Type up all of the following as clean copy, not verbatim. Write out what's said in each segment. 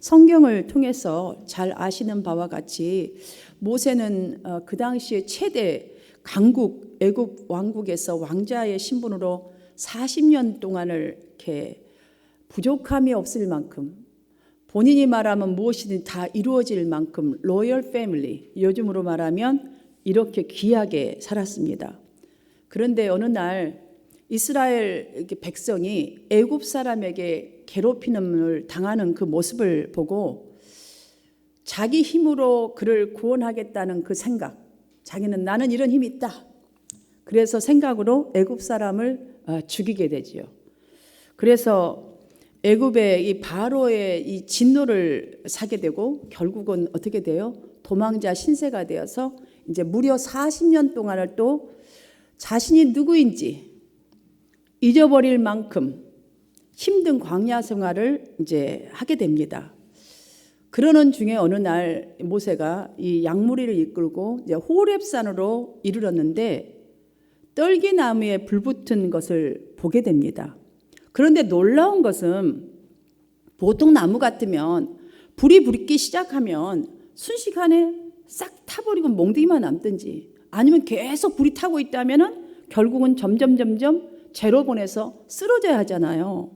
성경을 통해서 잘 아시는 바와 같이 모세는 그 당시에 최대 강국 애굽 왕국에서 왕자의 신분으로 40년 동안을 이렇게 부족함이 없을 만큼 본인이 말하면 무엇이든 다 이루어질 만큼 로열 패밀리, 요즘으로 말하면 이렇게 귀하게 살았습니다. 그런데 어느 날 이스라엘 백성이 애굽 사람에게 괴롭힘을 당하는 그 모습을 보고 자기 힘으로 그를 구원하겠다는 그 생각, 자기는 나는 이런 힘이 있다. 그래서 생각으로 애굽 사람을 죽이게 되지요. 그래서 애굽의 이 바로의 이 진노를 사게 되고 결국은 어떻게 돼요? 도망자 신세가 되어서 이제 무려 40년 동안을 또 자신이 누구인지 잊어버릴 만큼 힘든 광야 생활을 이제 하게 됩니다. 그러는 중에 어느 날 모세가 이 양무리를 이끌고 이제 호렙산으로 이르렀는데 떨기나무에 불 붙은 것을 보게 됩니다. 그런데 놀라운 것은 보통 나무 같으면 불이 붙기 시작하면 순식간에 싹 타버리고 몽둥이만 남든지 아니면 계속 불이 타고 있다면 결국은 점점 재로 보내서 쓰러져야 하잖아요.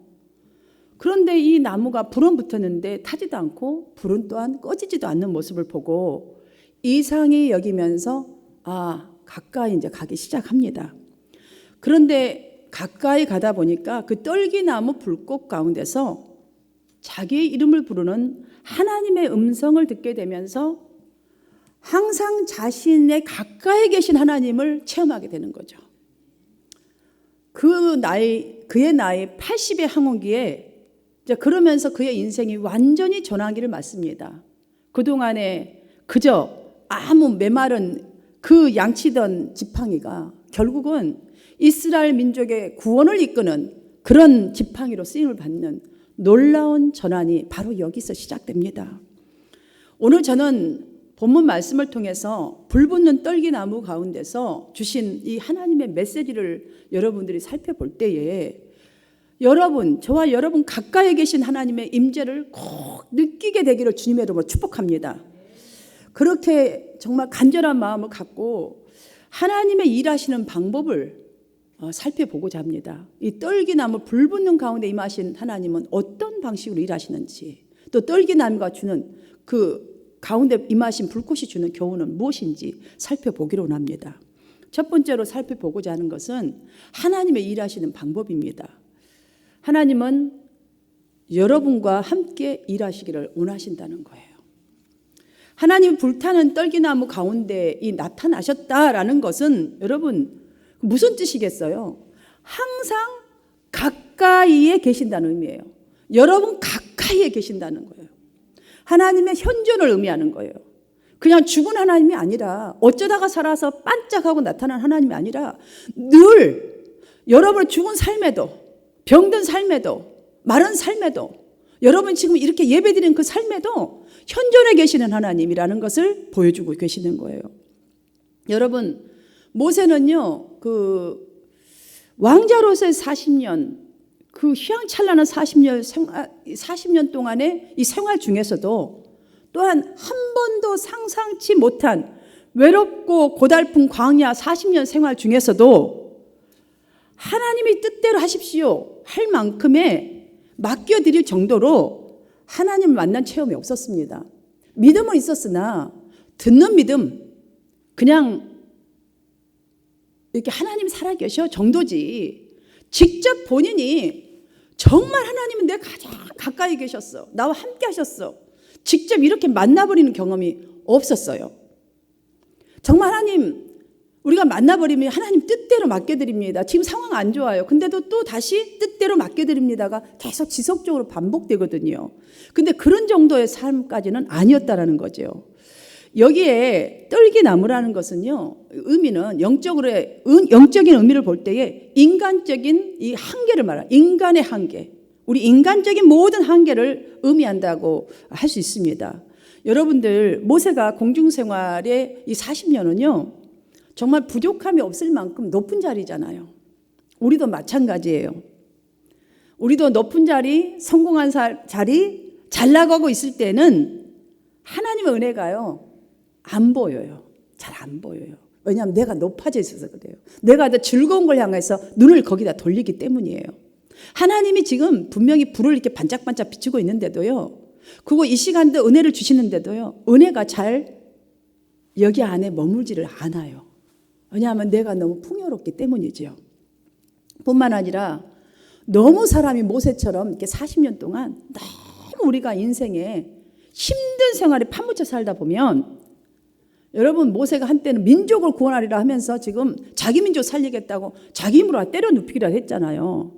그런데 이 나무가 불은 붙었는데 타지도 않고 불은 또한 꺼지지도 않는 모습을 보고 이상히 여기면서 가까이 이제 가기 시작합니다. 그런데 가까이 가다 보니까 그 떨기나무 불꽃 가운데서 자기의 이름을 부르는 하나님의 음성을 듣게 되면서 항상 자신의 가까이 계신 하나님을 체험하게 되는 거죠. 그의 나이 80의 항원기에 그러면서 그의 인생이 완전히 전환기를 맞습니다. 그동안에 그저 아무 메마른 그 양치던 지팡이가 결국은 이스라엘 민족의 구원을 이끄는 그런 지팡이로 쓰임을 받는 놀라운 전환이 바로 여기서 시작됩니다. 오늘 저는 본문 말씀을 통해서 불붙는 떨기나무 가운데서 주신 이 하나님의 메시지를 여러분들이 살펴볼 때에 저와 여러분 가까이 계신 하나님의 임재를 꼭 느끼게 되기를 주님의 이름으로 축복합니다. 그렇게 정말 간절한 마음을 갖고 하나님의 일하시는 방법을 살펴보고자 합니다. 이 떨기나무 불붙는 가운데 임하신 하나님은 어떤 방식으로 일하시는지, 또 떨기나무가 주는 그 가운데 임하신 불꽃이 주는 교훈은 무엇인지 살펴보기로 합니다. 첫 번째로 살펴보고자 하는 것은 하나님의 일하시는 방법입니다. 하나님은 여러분과 함께 일하시기를 원하신다는 거예요. 하나님 불타는 떨기나무 가운데 나타나셨다라는 것은 여러분 무슨 뜻이겠어요? 항상 가까이에 계신다는 의미예요. 여러분 가까이에 계신다는 거예요. 하나님의 현존을 의미하는 거예요. 그냥 죽은 하나님이 아니라 어쩌다가 살아서 반짝하고 나타난 하나님이 아니라 늘 여러분의 죽은 삶에도 병든 삶에도 마른 삶에도 여러분 지금 이렇게 예배드리는 그 삶에도 현존해 계시는 하나님이라는 것을 보여주고 계시는 거예요. 여러분 모세는요 그 왕자로서의 40년 그 휘황찬란한 40년 동안의 이 생활 중에서도 또한 한 번도 상상치 못한 외롭고 고달픈 광야 40년 생활 중에서도 하나님이 뜻대로 하십시오 할 만큼의 맡겨드릴 정도로 하나님을 만난 체험이 없었습니다. 믿음은 있었으나 듣는 믿음 그냥 이렇게 하나님 살아계셔 정도지 직접 본인이 정말 하나님은 내 가장 가까이 계셨어 나와 함께 하셨어 직접 이렇게 만나버리는 경험이 없었어요. 정말 하나님 우리가 만나버리면 하나님 뜻대로 맡겨드립니다. 지금 상황 안 좋아요. 근데도 또 다시 뜻대로 맡겨드립니다가 계속 지속적으로 반복되거든요. 근데 그런 정도의 삶까지는 아니었다라는 거죠. 여기에 떨기나무라는 것은요, 의미는 영적인 의미를 볼 때에 인간적인 이 한계를 말하는 인간의 한계, 우리 인간적인 모든 한계를 의미한다고 할 수 있습니다. 여러분들 모세가 공중생활의 이 40년은요 정말 부족함이 없을 만큼 높은 자리잖아요. 우리도 마찬가지예요. 우리도 높은 자리, 성공한 자리, 잘 나가고 있을 때는 하나님의 은혜가요, 안 보여요. 잘 안 보여요. 왜냐하면 내가 높아져 있어서 그래요. 내가 더 즐거운 걸 향해서 눈을 거기다 돌리기 때문이에요. 하나님이 지금 분명히 불을 이렇게 반짝반짝 비추고 있는데도요, 그거 이 시간도 은혜를 주시는데도요, 은혜가 잘 여기 안에 머물지를 않아요. 왜냐하면 내가 너무 풍요롭기 때문이죠. 뿐만 아니라 너무 사람이 모세처럼 이렇게 40년 동안 너무 우리가 인생에 힘든 생활에 파묻혀 살다 보면, 여러분, 모세가 한때는 민족을 구원하리라 하면서 지금 자기 민족 살리겠다고 자기 힘으로 때려 눕히기라 했잖아요.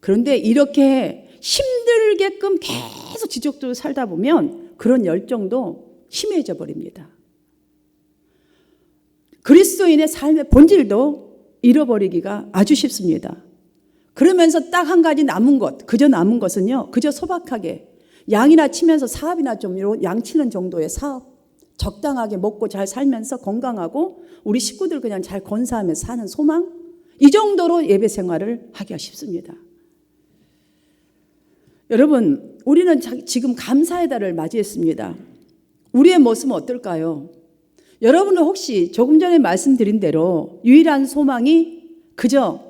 그런데 이렇게 힘들게끔 계속 지속적으로 살다 보면 그런 열정도 희미해져 버립니다. 그리스도인의 삶의 본질도 잃어버리기가 아주 쉽습니다. 그러면서 딱 한 가지 남은 것, 그저 남은 것은요, 그저 소박하게 양이나 치면서 사업이나 좀 양 치는 정도의 사업, 적당하게 먹고 잘 살면서 건강하고 우리 식구들 그냥 잘 건사하면서 사는 소망, 이 정도로 예배 생활을 하기가 쉽습니다. 여러분, 우리는 지금 감사의 달을 맞이했습니다. 우리의 모습은 어떨까요? 여러분은 혹시 조금 전에 말씀드린 대로 유일한 소망이 그저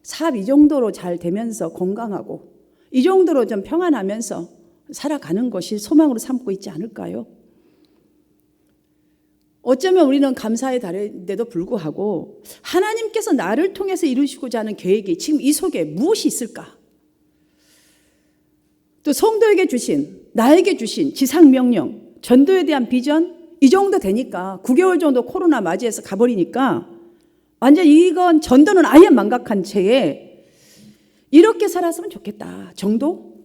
사업 이 정도로 잘 되면서 건강하고 이 정도로 좀 평안하면서 살아가는 것이 소망으로 삼고 있지 않을까요? 어쩌면 우리는 감사의 달인데도 불구하고 하나님께서 나를 통해서 이루시고자 하는 계획이 지금 이 속에 무엇이 있을까? 또 성도에게 주신, 나에게 주신 지상명령, 전도에 대한 비전, 이 정도 되니까 9개월 정도 코로나 맞이해서 가버리니까 완전 이건 전도는 아예 망각한 채에 이렇게 살았으면 좋겠다 정도?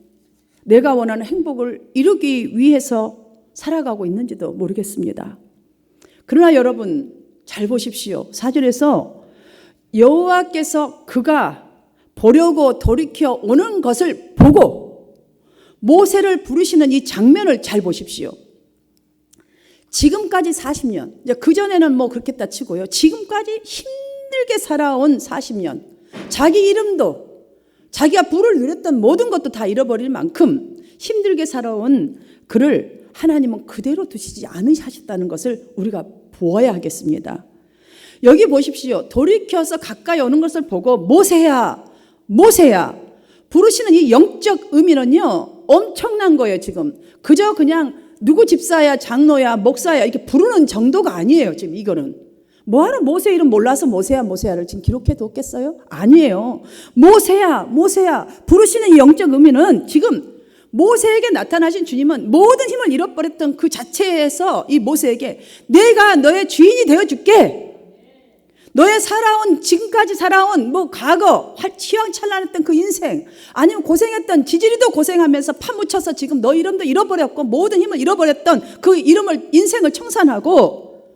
내가 원하는 행복을 이루기 위해서 살아가고 있는지도 모르겠습니다. 그러나 여러분 잘 보십시오. 4절에서 여호와께서 그가 보려고 돌이켜 오는 것을 보고 모세를 부르시는 이 장면을 잘 보십시오. 지금까지 40년, 이제 그전에는 뭐 그렇겠다 치고요. 지금까지 힘들게 살아온 40년, 자기 이름도, 자기가 부를 누렸던 모든 것도 다 잃어버릴 만큼 힘들게 살아온 그를 하나님은 그대로 두시지 않으셨다는 것을 우리가 보아야 하겠습니다. 여기 보십시오. 돌이켜서 가까이 오는 것을 보고 모세야, 모세야 부르시는 이 영적 의미는요, 엄청난 거예요. 지금 그저 그냥 누구 집사야, 장로야, 목사야 이렇게 부르는 정도가 아니에요. 지금 이거는 뭐하러 모세 이름 몰라서 모세야, 모세야를 지금 기록해 뒀겠어요? 아니에요. 모세야, 모세야 부르시는 이 영적 의미는 지금 모세에게 나타나신 주님은 모든 힘을 잃어버렸던 그 자체에서 이 모세에게 내가 너의 주인이 되어줄게. 너의 살아온, 지금까지 살아온 뭐 과거 휘황찬란했던 그 인생, 아니면 고생했던 지지리도 고생하면서 파묻혀서 지금 너 이름도 잃어버렸고 모든 힘을 잃어버렸던 그 이름을, 인생을 청산하고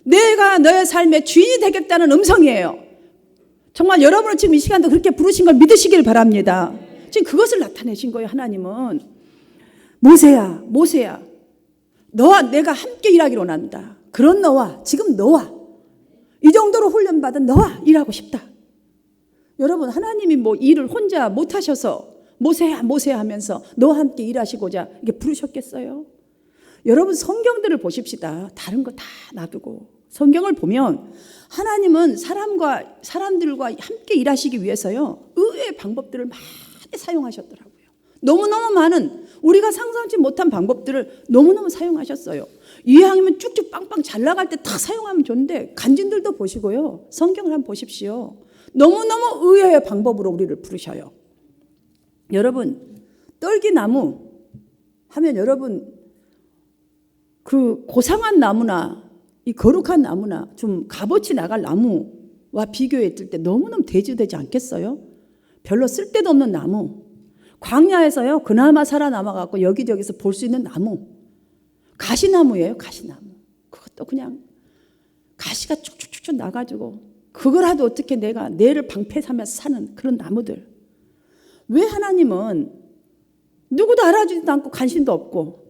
내가 너의 삶의 주인이 되겠다는 음성이에요. 정말 여러분은 지금 이 시간도 그렇게 부르신 걸 믿으시길 바랍니다. 지금 그것을 나타내신 거예요. 하나님은 모세야, 모세야 너와 내가 함께 일하기로 원한다. 그런 너와, 지금 너와 이 정도로 훈련받은 너와 일하고 싶다. 여러분, 하나님이 뭐 일을 혼자 못하셔서 모세야, 모세야 하면서 너와 함께 일하시고자 이게 부르셨겠어요? 여러분, 성경들을 보십시다. 다른 거 다 놔두고 성경을 보면 하나님은 사람들과 함께 일하시기 위해서요, 의외의 방법들을 많이 사용하셨더라고요. 너무너무 많은, 우리가 상상치 못한 방법들을 너무너무 사용하셨어요. 이왕이면 쭉쭉 빵빵 잘 나갈 때 다 사용하면 좋은데 간증들도 보시고요, 성경을 한번 보십시오. 너무너무 의외의 방법으로 우리를 부르셔요. 여러분, 떨기나무 하면 여러분 그 고상한 나무나 이 거룩한 나무나 좀 값어치 나갈 나무와 비교했을 때 너무너무 대조되지 않겠어요? 별로 쓸데도 없는 나무, 광야에서요 그나마 살아남아갖고 여기저기서 볼 수 있는 나무, 가시나무예요. 가시나무. 그것도 그냥 가시가 쭉쭉쭉 나가지고 그거라도 어떻게 내가 뇌를 방패하면서 사는 그런 나무들. 왜 하나님은 누구도 알아주지도 않고 관심도 없고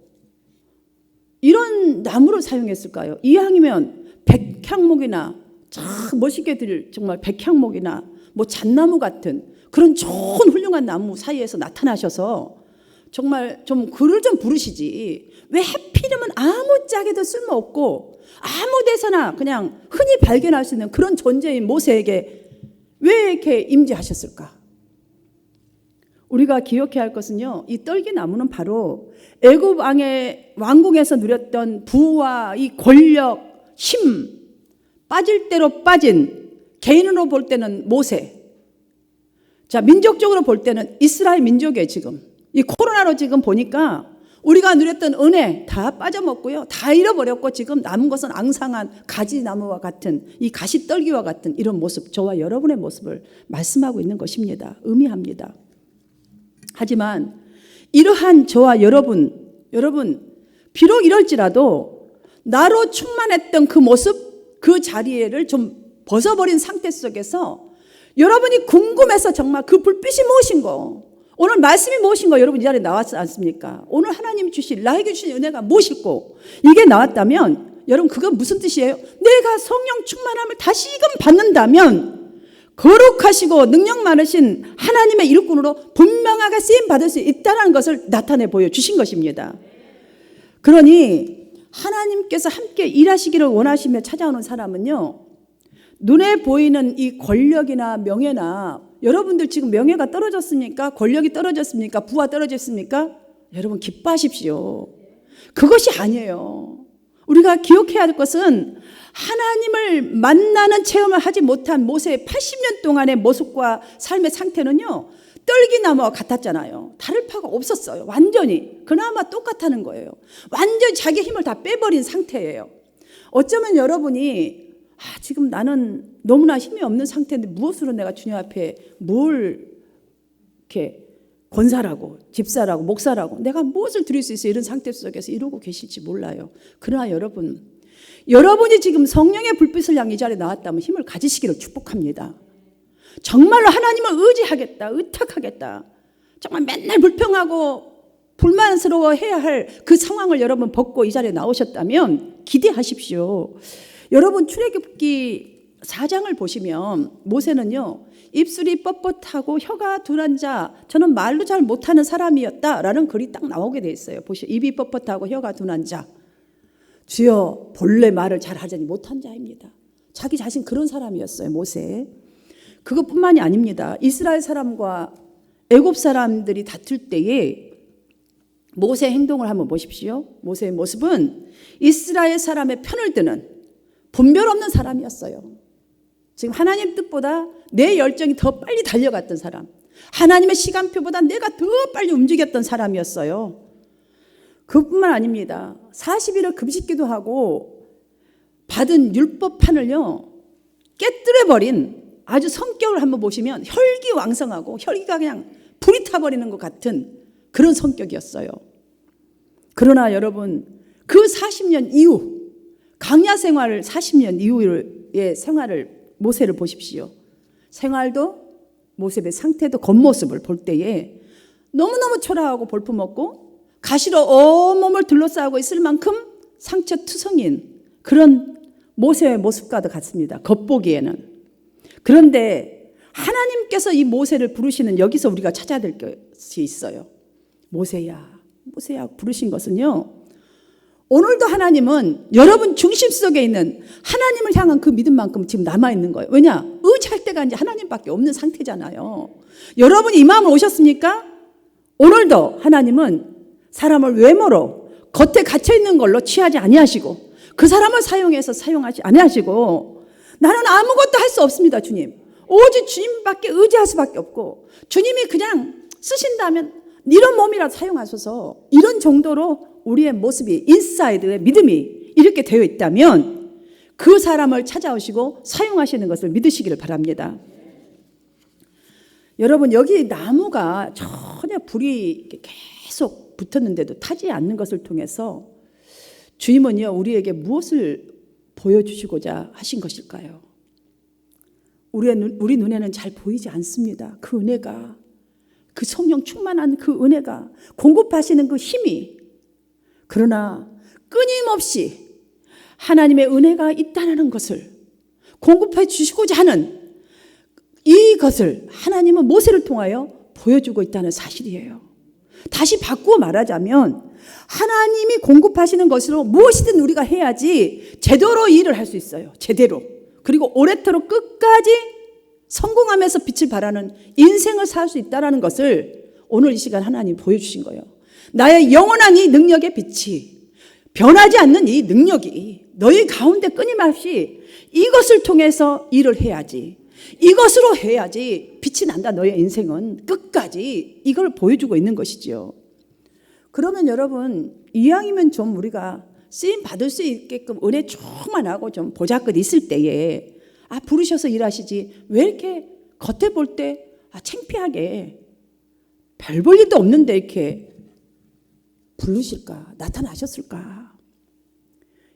이런 나무를 사용했을까요? 이왕이면 백향목이나 참 멋있게 드릴 정말 백향목이나 뭐 잣나무 같은 그런 좋은 훌륭한 나무 사이에서 나타나셔서 정말 좀 글을 좀 부르시지. 왜 하필이면 아무 짝에도 쓸모없고 아무 데서나 그냥 흔히 발견할 수 있는 그런 존재인 모세에게 왜 이렇게 임재하셨을까? 우리가 기억해야 할 것은요, 이 떨기나무는 바로 애굽 왕의 왕궁에서 누렸던 부와 이 권력, 힘, 빠질 대로 빠진, 개인으로 볼 때는 모세, 자, 민족적으로 볼 때는 이스라엘 민족이에요. 지금 이 코로나로 지금 보니까 우리가 누렸던 은혜 다 빠져먹고요, 다 잃어버렸고 지금 남은 것은 앙상한 가지나무와 같은 이 가시떨기와 같은 이런 모습, 저와 여러분의 모습을 말씀하고 있는 것입니다. 의미합니다. 하지만 이러한 저와 여러분 비록 이럴지라도 나로 충만했던 그 모습, 그 자리를 좀 벗어버린 상태 속에서 여러분이 궁금해서 정말 그 불빛이 무엇인고, 오늘 말씀이 무엇인고 여러분 이 자리에 나왔지 않습니까? 오늘 하나님이 주신, 나에게 주신 은혜가 무엇일고, 이게 나왔다면 여러분 그건 무슨 뜻이에요? 내가 성령 충만함을 다시금 받는다면 거룩하시고 능력 많으신 하나님의 일꾼으로 분명하게 쓰임 받을 수 있다는 것을 나타내 보여주신 것입니다. 그러니 하나님께서 함께 일하시기를 원하시며 찾아오는 사람은요, 눈에 보이는 이 권력이나 명예나, 여러분들 지금 명예가 떨어졌습니까? 권력이 떨어졌습니까? 부가 떨어졌습니까? 여러분 기뻐하십시오. 그것이 아니에요. 우리가 기억해야 할 것은 하나님을 만나는 체험을 하지 못한 모세의 80년 동안의 모습과 삶의 상태는요, 떨기나무와 같았잖아요. 다를 바가 없었어요. 완전히. 그나마 똑같다는 거예요. 완전히 자기 힘을 다 빼버린 상태예요. 어쩌면 여러분이 지금 나는 너무나 힘이 없는 상태인데 무엇으로 내가 주님 앞에 뭘 이렇게 권사라고, 집사라고, 목사라고 내가 무엇을 드릴 수 있어, 이런 상태 속에서 이러고 계실지 몰라요. 그러나 여러분이 지금 성령의 불빛을 향해 이 자리에 나왔다면 힘을 가지시기를 축복합니다. 정말로 하나님을 의지하겠다, 의탁하겠다, 정말 맨날 불평하고 불만스러워해야 할 그 상황을 여러분 벗고 이 자리에 나오셨다면 기대하십시오. 여러분 출애굽기 4장을 보시면 모세는요, 입술이 뻣뻣하고 혀가 둔한 자, 저는 말도 잘 못하는 사람이었다라는 글이 딱 나오게 돼 있어요. 보시오, 입이 뻣뻣하고 혀가 둔한 자, 주여 본래 말을 잘 하자니 못한 자입니다. 자기 자신 그런 사람이었어요, 모세. 그것뿐만이 아닙니다. 이스라엘 사람과 애굽 사람들이 다툴 때에 모세의 행동을 한번 보십시오. 모세의 모습은 이스라엘 사람의 편을 드는 분별 없는 사람이었어요. 지금 하나님 뜻보다 내 열정이 더 빨리 달려갔던 사람, 하나님의 시간표보다 내가 더 빨리 움직였던 사람이었어요. 그뿐만 아닙니다. 40일을 금식기도 하고 받은 율법판을요 깨뜨려버린, 아주 성격을 한번 보시면 혈기왕성하고 혈기가 그냥 불이 타버리는 것 같은 그런 성격이었어요. 그러나 여러분 그 40년 이후, 광야 생활을 40년 이후의 생활을, 모세를 보십시오. 생활도 모세의 상태도 겉모습을 볼 때에 너무너무 초라하고 볼품없고 가시로 온몸을 둘러싸고 있을 만큼 상처투성인 그런 모세의 모습과도 같습니다. 겉보기에는. 그런데 하나님께서 이 모세를 부르시는, 여기서 우리가 찾아야 될 것이 있어요. 모세야, 모세야 부르신 것은요, 오늘도 하나님은 여러분 중심 속에 있는 하나님을 향한 그 믿음만큼 지금 남아있는 거예요. 왜냐? 의지할 때가 이제 하나님밖에 없는 상태잖아요. 여러분이 이 마음을 오셨습니까? 오늘도 하나님은 사람을 외모로 겉에 갇혀있는 걸로 취하지 아니하시고 그 사람을 사용하지 아니하시고, 나는 아무것도 할 수 없습니다, 주님. 오직 주님밖에 의지할 수밖에 없고, 주님이 그냥 쓰신다면 이런 몸이라도 사용하셔서, 이런 정도로 우리의 모습이, 인사이드의 믿음이 이렇게 되어 있다면 그 사람을 찾아오시고 사용하시는 것을 믿으시기를 바랍니다. 여러분 여기 나무가 전혀 불이 계속 붙었는데도 타지 않는 것을 통해서 주님은요 우리에게 무엇을 보여주시고자 하신 것일까요? 우리 눈에는 잘 보이지 않습니다. 그 은혜가, 그 성령 충만한 그 은혜가, 공급하시는 그 힘이. 그러나 끊임없이 하나님의 은혜가 있다는 것을 공급해 주시고자 하는 이것을 하나님은 모세를 통하여 보여주고 있다는 사실이에요. 다시 바꾸어 말하자면 하나님이 공급하시는 것으로 무엇이든 우리가 해야지 제대로 일을 할 수 있어요. 제대로. 그리고 오래도록 끝까지 성공하면서 빛을 발하는 인생을 살 수 있다는 것을 오늘 이 시간 하나님 보여주신 거예요. 나의 영원한 이 능력의 빛이, 변하지 않는 이 능력이 너희 가운데 끊임없이 이것을 통해서 일을 해야지, 이것으로 해야지 빛이 난다. 너의 인생은 끝까지 이걸 보여주고 있는 것이지요. 그러면 여러분, 이왕이면 좀 우리가 쓰임 받을 수 있게끔 은혜 충만하고 좀 보잘것 있을 때에 부르셔서 일하시지, 왜 이렇게 겉에 볼 때 창피하게 별 볼 일도 없는데 이렇게 부르실까, 나타나셨을까?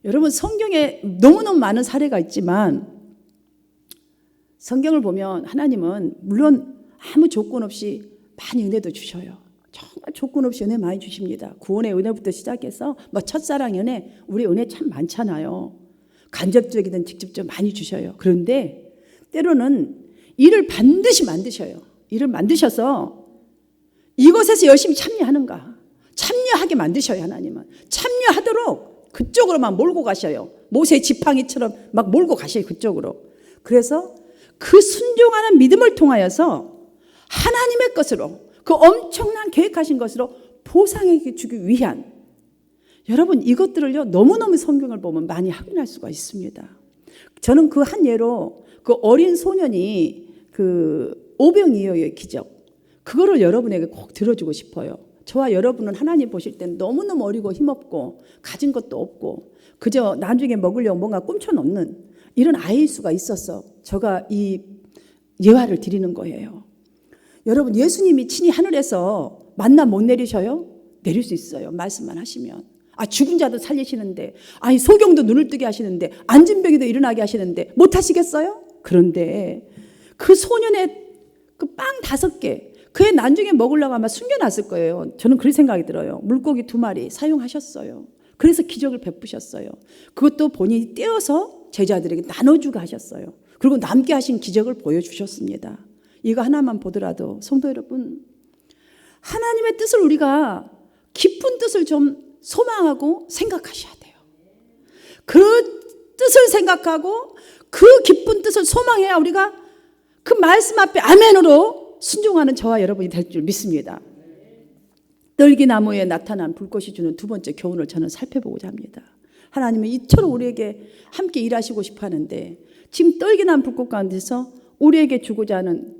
여러분, 성경에 너무너무 많은 사례가 있지만 성경을 보면 하나님은 물론 아무 조건 없이 많이 은혜도 주셔요. 정말 조건 없이 은혜 많이 주십니다. 구원의 은혜부터 시작해서 첫사랑 은혜, 우리 은혜 참 많잖아요. 간접적이든 직접적 많이 주셔요. 그런데 때로는 일을 반드시 만드셔요. 일을 만드셔서 이것에서 열심히 참여하는가, 참여하게 만드셔요. 하나님은 참여하도록 그쪽으로만 몰고 가셔요. 모세 지팡이처럼 막 몰고 가셔요. 그쪽으로. 그래서 그 순종하는 믿음을 통하여서 하나님의 것으로, 그 엄청난 계획하신 것으로 보상해 주기 위한, 여러분 이것들을요 너무너무 성경을 보면 많이 확인할 수가 있습니다. 저는 그 한 예로 그 어린 소년이 그 오병이어의 기적, 그거를 여러분에게 꼭 들어주고 싶어요. 저와 여러분은 하나님 보실 땐 너무너무 어리고 힘없고 가진 것도 없고 그저 나중에 먹으려고 뭔가 꿈쳐놓는 이런 아이일 수가 있어서 제가 이 예화를 드리는 거예요. 여러분, 예수님이 친히 하늘에서 만나 못 내리셔요? 내릴 수 있어요. 말씀만 하시면. 죽은 자도 살리시는데, 소경도 눈을 뜨게 하시는데, 앉은 병이도 일어나게 하시는데 못 하시겠어요? 그런데 그 소년의 그 빵 5개, 그의 나중에 먹으려고 아마 숨겨놨을 거예요. 저는 그런 생각이 들어요. 물고기 2마리 사용하셨어요. 그래서 기적을 베푸셨어요. 그것도 본인이 떼어서 제자들에게 나눠주게 하셨어요. 그리고 남게 하신 기적을 보여주셨습니다. 이거 하나만 보더라도 성도 여러분, 하나님의 뜻을 우리가 깊은 뜻을 좀 소망하고 생각하셔야 돼요. 그 뜻을 생각하고 그 깊은 뜻을 소망해야 우리가 그 말씀 앞에 아멘으로 순종하는 저와 여러분이 될 줄 믿습니다. 떨기나무에 나타난 불꽃이 주는 두 번째 교훈을 저는 살펴보고자 합니다. 하나님은 이처럼 우리에게 함께 일하시고 싶어 하는데, 지금 떨기나무 불꽃 가운데서 우리에게 주고자 하는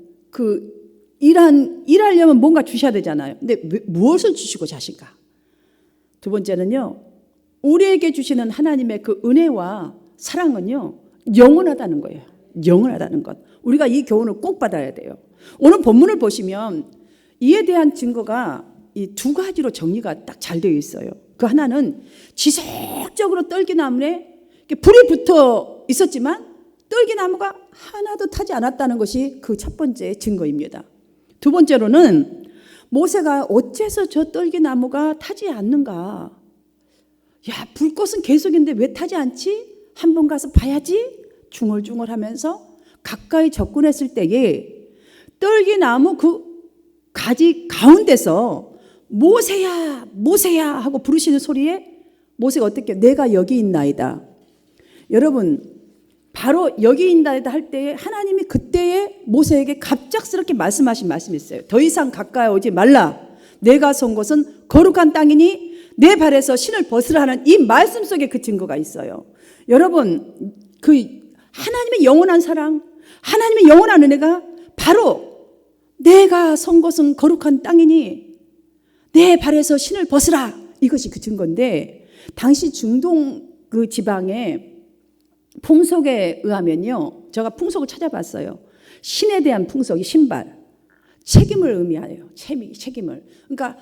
일하려면 뭔가 주셔야 되잖아요. 근데 무엇을 주시고자 하실까? 두 번째는요, 우리에게 주시는 하나님의 그 은혜와 사랑은요 영원하다는 거예요. 영원하다는 것. 우리가 이 교훈을 꼭 받아야 돼요. 오늘 본문을 보시면 이에 대한 증거가 이 2가지로 정리가 딱 잘 되어 있어요. 그 하나는 지속적으로 떨기나무에 불이 붙어 있었지만 떨기나무가 하나도 타지 않았다는 것이 그 첫 번째 증거입니다. 두 번째로는 모세가 어째서 저 떨기나무가 타지 않는가? 불꽃은 계속인데 왜 타지 않지? 한번 가서 봐야지. 중얼중얼하면서 가까이 접근했을 때에 떨기나무 그 가지 가운데서 모세야, 모세야 하고 부르시는 소리에 모세가 어떻게, 내가 여기 있나이다. 여러분, 바로 여기 있나이다 할 때에 하나님이 그때에 모세에게 갑작스럽게 말씀하신 말씀이 있어요. 더 이상 가까이 오지 말라. 내가 선 곳은 거룩한 땅이니 내 발에서 신을 벗으라 하는 이 말씀 속에 그 증거가 있어요. 여러분, 그 하나님의 영원한 사랑, 하나님의 영원한 은혜가 바로 내가 선 곳은 거룩한 땅이니 내 발에서 신을 벗으라, 이것이 그 증거인데, 당시 중동 그 지방의 풍속에 의하면요, 제가 풍속을 찾아봤어요. 신에 대한 풍속이 신발, 책임을 의미하여요. 책임을. 그러니까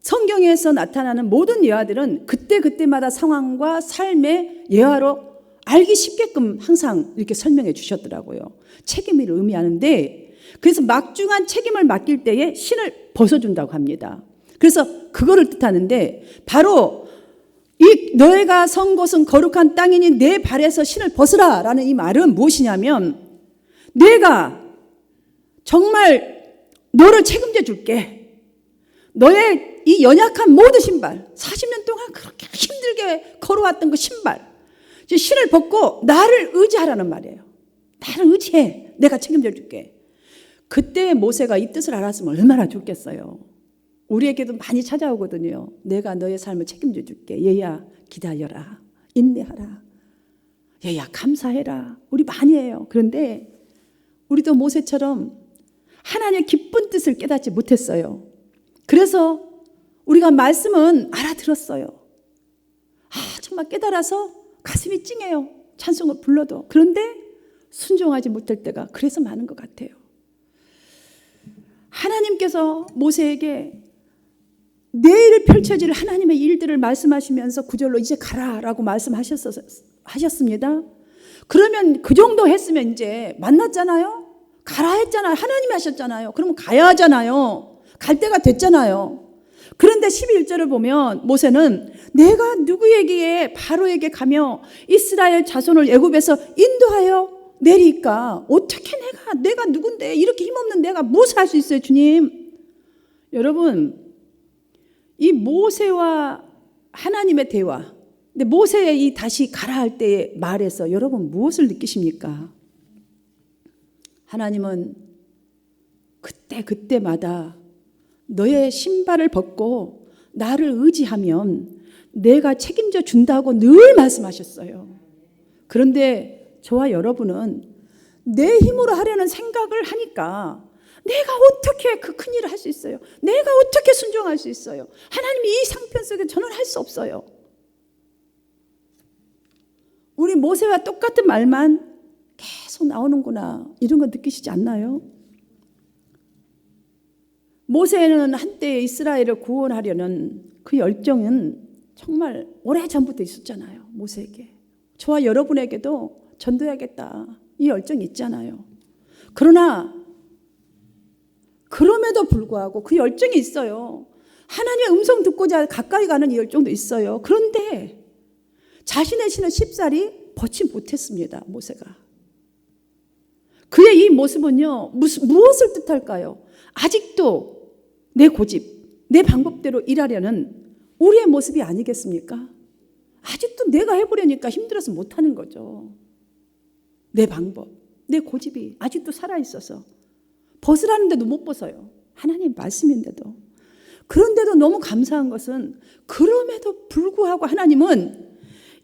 성경에서 나타나는 모든 예화들은 그때그때마다 상황과 삶의 예화로 알기 쉽게끔 항상 이렇게 설명해 주셨더라고요. 책임을 의미하는데, 그래서 막중한 책임을 맡길 때에 신을 벗어준다고 합니다. 그래서 그거를 뜻하는데, 바로 이 너희가 선 곳은 거룩한 땅이니 내 발에서 신을 벗으라 라는 이 말은 무엇이냐면, 내가 정말 너를 책임져 줄게. 너의 이 연약한 모든 신발, 40년 동안 그렇게 힘들게 걸어왔던 그 신발, 이제 신을 벗고 나를 의지하라는 말이에요. 나를 의지해. 내가 책임져 줄게. 그때 모세가 이 뜻을 알았으면 얼마나 좋겠어요. 우리에게도 많이 찾아오거든요. 내가 너의 삶을 책임져 줄게. 얘야 기다려라. 인내하라. 얘야 감사해라. 우리 많이 해요. 그런데 우리도 모세처럼 하나님의 기쁜 뜻을 깨닫지 못했어요. 그래서 우리가 말씀은 알아들었어요. 정말 깨달아서 가슴이 찡해요. 찬송을 불러도. 그런데 순종하지 못할 때가 그래서 많은 것 같아요. 하나님께서 모세에게 내일 펼쳐질 하나님의 일들을 말씀하시면서 구절로 이제 가라라고 말씀하셨습니다. 그러면 그 정도 했으면 이제 만났잖아요. 가라 했잖아요. 하나님이 하셨잖아요. 그러면 가야 하잖아요. 갈 때가 됐잖아요. 그런데 11절을 보면 모세는 내가 누구에게 바로에게 가며 이스라엘 자손을 애굽에서 인도하여 내리까 어떻게 내가 누군데 이렇게 힘없는 내가 무엇을 할 수 있어요 주님. 여러분 이 모세와 하나님의 대화, 근데 모세의 이 다시 가라 할 때의 말에서 여러분 무엇을 느끼십니까? 하나님은 그때마다 너의 신발을 벗고 나를 의지하면 내가 책임져 준다고 늘 말씀하셨어요. 그런데 저와 여러분은 내 힘으로 하려는 생각을 하니까 내가 어떻게 그 큰 일을 할 수 있어요? 내가 어떻게 순종할 수 있어요? 하나님이 이 상편 속에 저는 할 수 없어요. 우리 모세와 똑같은 말만 계속 나오는구나. 이런 거 느끼시지 않나요? 모세는 한때 이스라엘을 구원하려는 그 열정은 정말 오래전부터 있었잖아요. 모세에게. 저와 여러분에게도 전도해야겠다. 이 열정이 있잖아요. 그럼에도 불구하고 그 열정이 있어요. 하나님의 음성 듣고자 가까이 가는 이 열정도 있어요. 그런데 자신의 신을 쉽사리 벗지 못했습니다. 모세가. 그의 이 모습은요. 무엇을 뜻할까요? 아직도 내 고집, 내 방법대로 일하려는 우리의 모습이 아니겠습니까? 아직도 내가 해보려니까 힘들어서 못하는 거죠. 내 방법, 내 고집이 아직도 살아있어서 벗으라는데도 못 벗어요. 하나님 말씀인데도. 그런데도 너무 감사한 것은 그럼에도 불구하고 하나님은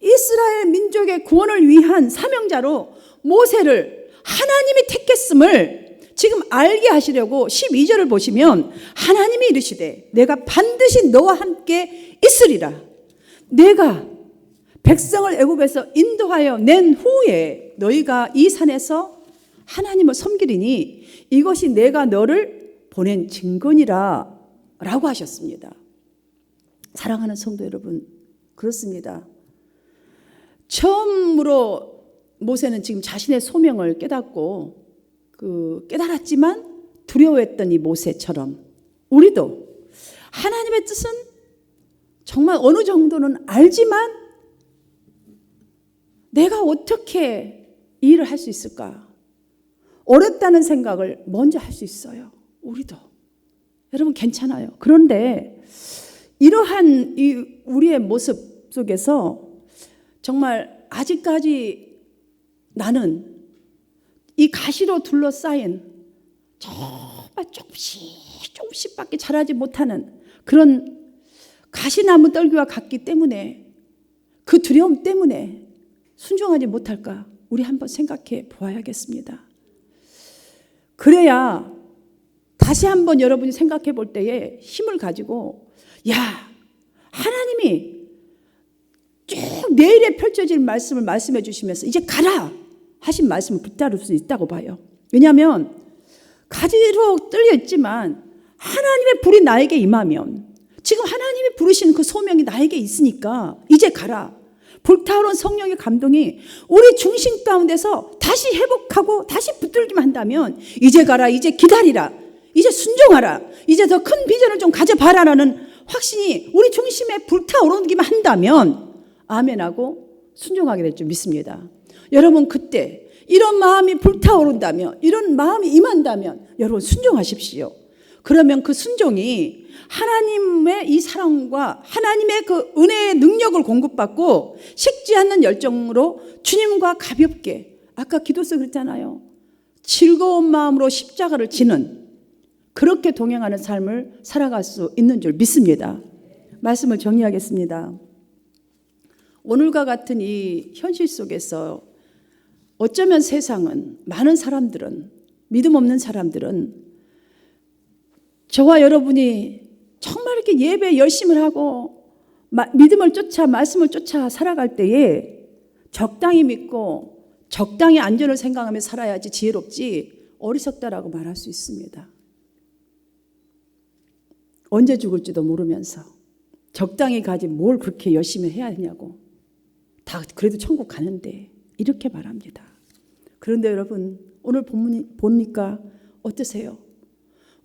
이스라엘 민족의 구원을 위한 사명자로 모세를 하나님이 택했음을 지금 알게 하시려고 12절을 보시면 하나님이 이르시되 내가 반드시 너와 함께 있으리라. 내가 백성을 애굽에서 인도하여 낸 후에 너희가 이 산에서 하나님을 섬기리니 이것이 내가 너를 보낸 증거니라 라고 하셨습니다. 사랑하는 성도 여러분, 그렇습니다. 처음으로 모세는 지금 자신의 소명을 깨닫고 깨달았지만 두려워했던 이 모세처럼 우리도 하나님의 뜻은 정말 어느 정도는 알지만 내가 어떻게 이 일을 할 수 있을까? 어렵다는 생각을 먼저 할 수 있어요. 우리도. 여러분 괜찮아요. 그런데 이러한 우리의 모습 속에서 정말 아직까지 나는 이 가시로 둘러싸인 정말 조금씩밖에 자라지 못하는 그런 가시나무 떨기와 같기 때문에 그 두려움 때문에 순종하지 못할까? 우리 한번 생각해 보아야겠습니다. 그래야 다시 한번 여러분이 생각해 볼 때에 힘을 가지고 하나님이 쭉 내일에 펼쳐질 말씀을 말씀해 주시면서 이제 가라 하신 말씀을 붙잡을 수 있다고 봐요. 왜냐하면 가지로 뚫려 있지만 하나님의 불이 나에게 임하면 지금 하나님이 부르신 그 소명이 나에게 있으니까 이제 가라. 불타오른 성령의 감동이 우리 중심 가운데서 다시 회복하고 다시 붙들기만 한다면 이제 가라, 이제 기다리라, 이제 순종하라, 이제 더 큰 비전을 좀 가져봐라라는 확신이 우리 중심에 불타오르기만 한다면 아멘하고 순종하게 될 줄 믿습니다. 여러분 그때 이런 마음이 불타오른다면, 이런 마음이 임한다면 여러분 순종하십시오. 그러면 그 순종이 하나님의 이 사랑과 하나님의 그 은혜의 능력을 공급받고 식지 않는 열정으로 주님과 가볍게, 아까 기도서 그랬잖아요. 즐거운 마음으로 십자가를 지는, 그렇게 동행하는 삶을 살아갈 수 있는 줄 믿습니다. 말씀을 정리하겠습니다. 오늘과 같은 이 현실 속에서 어쩌면 세상은, 많은 사람들은, 믿음 없는 사람들은 저와 여러분이 정말 이렇게 예배 열심히 하고 믿음을 쫓아, 말씀을 쫓아 살아갈 때에 적당히 믿고 적당히 안전을 생각하며 살아야지 지혜롭지 어리석다라고 말할 수 있습니다. 언제 죽을지도 모르면서 적당히 가지 뭘 그렇게 열심히 해야 하냐고, 다 그래도 천국 가는데, 이렇게 말합니다. 그런데 여러분, 오늘 본문 보니까 어떠세요?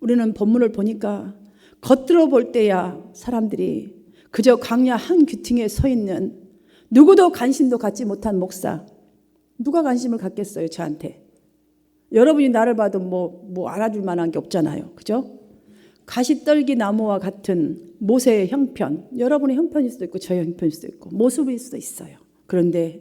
우리는 본문을 보니까 겉으로 볼 때야 사람들이 그저 광야 한 귀퉁이에 서 있는 누구도 관심도 갖지 못한 목사, 누가 관심을 갖겠어요 저한테? 여러분이 나를 봐도 뭐 알아줄 만한 게 없잖아요, 그죠? 가시떨기 나무와 같은 모세의 형편, 여러분의 형편일 수도 있고 저의 형편일 수도 있고 모습일 수도 있어요. 그런데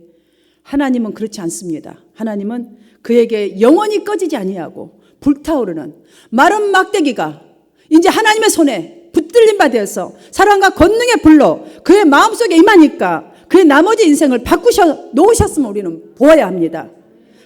하나님은 그렇지 않습니다. 하나님은 그에게 영원히 꺼지지 아니하고 불타오르는 마른 막대기가 이제 하나님의 손에 붙들림 바 되어서 사랑과 권능의 불로 그의 마음속에 임하니까 그의 나머지 인생을 바꾸셔 놓으셨음을 우리는 보아야 합니다.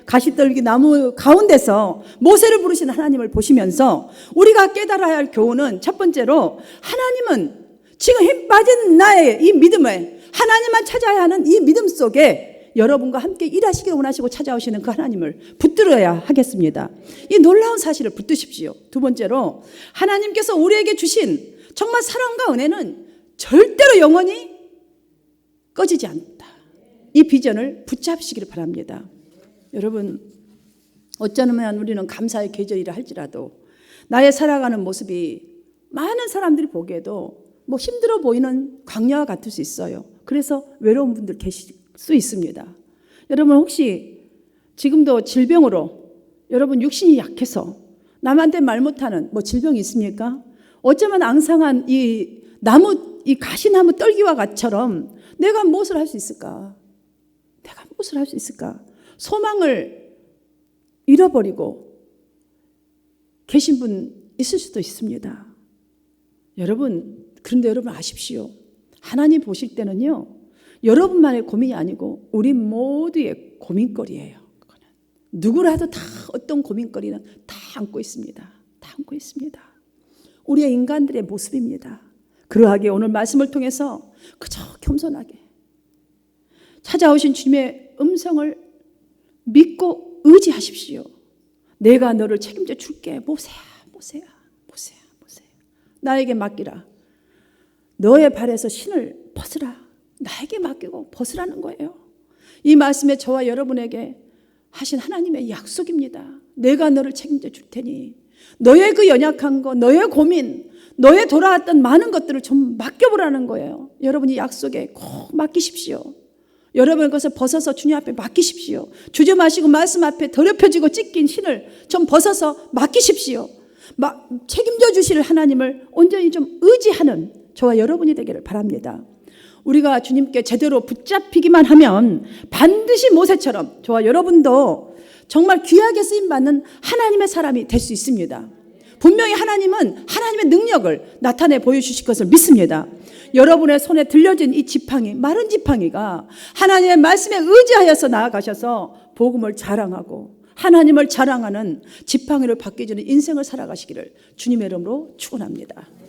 가시떨기 나무 가운데서 모세를 부르신 하나님을 보시면서 우리가 깨달아야 할 교훈은, 첫 번째로 하나님은 지금 힘 빠진 나의 이 믿음에 하나님만 찾아야 하는 이 믿음 속에 여러분과 함께 일하시기를 원하시고 찾아오시는 그 하나님을 붙들어야 하겠습니다. 이 놀라운 사실을 붙드십시오. 두 번째로, 하나님께서 우리에게 주신 정말 사랑과 은혜는 절대로 영원히 꺼지지 않다. 이 비전을 붙잡으시기를 바랍니다. 여러분, 어쩌면 우리는 감사의 계절이라 할지라도 나의 살아가는 모습이 많은 사람들이 보기에도 힘들어 보이는 광야와 같을 수 있어요. 그래서 외로운 분들 계실 수 있습니다. 여러분, 혹시 지금도 질병으로 여러분 육신이 약해서 남한테 말 못하는 질병이 있습니까? 어쩌면 앙상한 이 가시나무 떨기와 같처럼 내가 무엇을 할 수 있을까? 내가 무엇을 할 수 있을까? 소망을 잃어버리고 계신 분 있을 수도 있습니다. 그런데 여러분 아십시오. 하나님 보실 때는요, 여러분만의 고민이 아니고 우리 모두의 고민거리예요. 그거는 누구라도 다 어떤 고민거리는 다 안고 있습니다. 다 안고 있습니다. 우리의 인간들의 모습입니다. 그러하게 오늘 말씀을 통해서 그저 겸손하게 찾아오신 주님의 음성을 믿고 의지하십시오. 내가 너를 책임져 줄게. 모세야. 나에게 맡기라. 너의 발에서 신을 벗으라. 나에게 맡기고 벗으라는 거예요. 이 말씀에 저와 여러분에게 하신 하나님의 약속입니다. 내가 너를 책임져 줄 테니 너의 그 연약한 거, 너의 고민, 너의 돌아왔던 많은 것들을 좀 맡겨보라는 거예요. 여러분이 약속에 꼭 맡기십시오. 여러분 것을 벗어서 주님 앞에 맡기십시오. 주저 마시고 말씀 앞에 더럽혀지고 찢긴 신을 좀 벗어서 맡기십시오. 책임져 주실 하나님을 온전히 좀 의지하는 저와 여러분이 되기를 바랍니다. 우리가 주님께 제대로 붙잡히기만 하면 반드시 모세처럼 저와 여러분도 정말 귀하게 쓰임받는 하나님의 사람이 될 수 있습니다. 분명히 하나님은 하나님의 능력을 나타내 보여주실 것을 믿습니다. 여러분의 손에 들려진 이 지팡이, 마른 지팡이가 하나님의 말씀에 의지하여서 나아가셔서 복음을 자랑하고 하나님을 자랑하는 지팡이를 받게 주는 인생을 살아가시기를 주님의 이름으로 축원합니다.